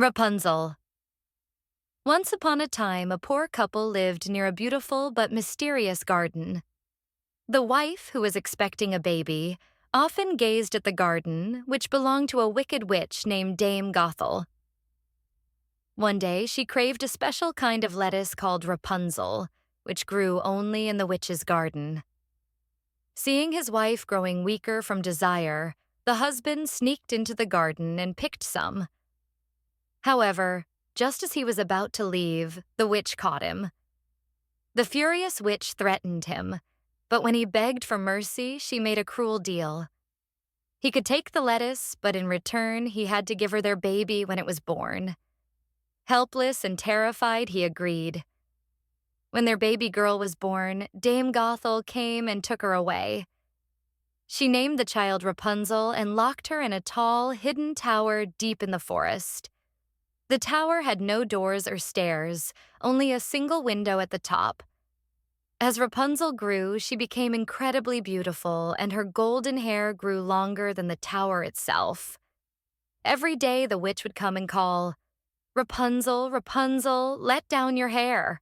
Rapunzel. Once upon a time, a poor couple lived near a beautiful but mysterious garden. The wife, who was expecting a baby, often gazed at the garden, which belonged to a wicked witch named Dame Gothel. One day, she craved a special kind of lettuce called Rapunzel, which grew only in the witch's garden. Seeing his wife growing weaker from desire, the husband sneaked into the garden and picked some. However, just as he was about to leave, the witch caught him. The furious witch threatened him, but when he begged for mercy, she made a cruel deal. He could take the lettuce, but in return, he had to give her their baby when it was born. Helpless and terrified, he agreed. When their baby girl was born, Dame Gothel came and took her away. She named the child Rapunzel and locked her in a tall, hidden tower deep in the forest. The tower had no doors or stairs, only a single window at the top. As Rapunzel grew, she became incredibly beautiful, and her golden hair grew longer than the tower itself. Every day, the witch would come and call, "Rapunzel, Rapunzel, let down your hair."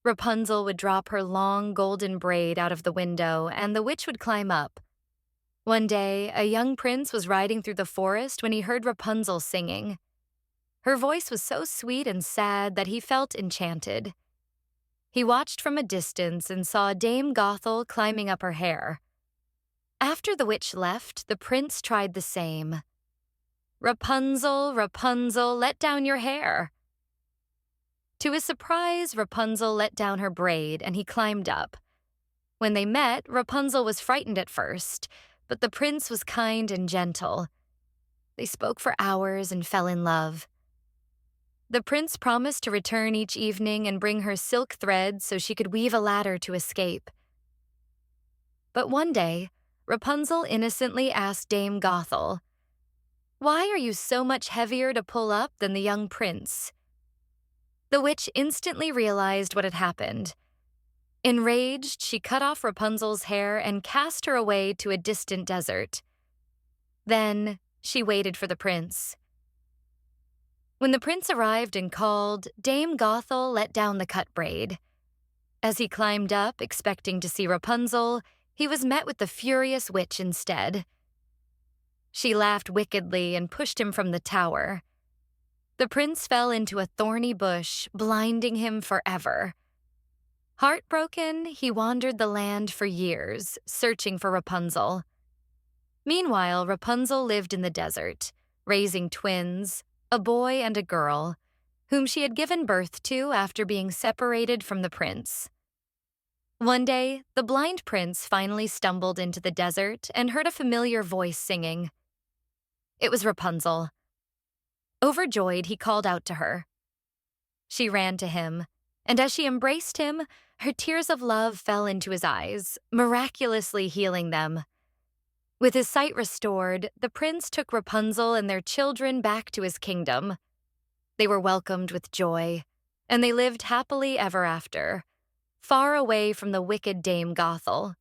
Rapunzel would drop her long golden braid out of the window, and the witch would climb up. One day, a young prince was riding through the forest when he heard Rapunzel singing. Her voice was so sweet and sad that he felt enchanted. He watched from a distance and saw Dame Gothel climbing up her hair. After the witch left, the prince tried the same. "Rapunzel, Rapunzel, let down your hair." To his surprise, Rapunzel let down her braid and he climbed up. When they met, Rapunzel was frightened at first, but the prince was kind and gentle. They spoke for hours and fell in love. The prince promised to return each evening and bring her silk threads so she could weave a ladder to escape. But one day, Rapunzel innocently asked Dame Gothel, "Why are you so much heavier to pull up than the young prince?" The witch instantly realized what had happened. Enraged, she cut off Rapunzel's hair and cast her away to a distant desert. Then, she waited for the prince. When the prince arrived and called, Dame Gothel let down the cut braid. As he climbed up, expecting to see Rapunzel, he was met with the furious witch instead. She laughed wickedly and pushed him from the tower. The prince fell into a thorny bush, blinding him forever. Heartbroken, he wandered the land for years, searching for Rapunzel. Meanwhile, Rapunzel lived in the desert, raising twins, a boy and a girl, whom she had given birth to after being separated from the prince. One day, the blind prince finally stumbled into the desert and heard a familiar voice singing. It was Rapunzel. Overjoyed, he called out to her. She ran to him, and as she embraced him, her tears of love fell into his eyes, miraculously healing them. With his sight restored, the prince took Rapunzel and their children back to his kingdom. They were welcomed with joy, and they lived happily ever after, far away from the wicked Dame Gothel.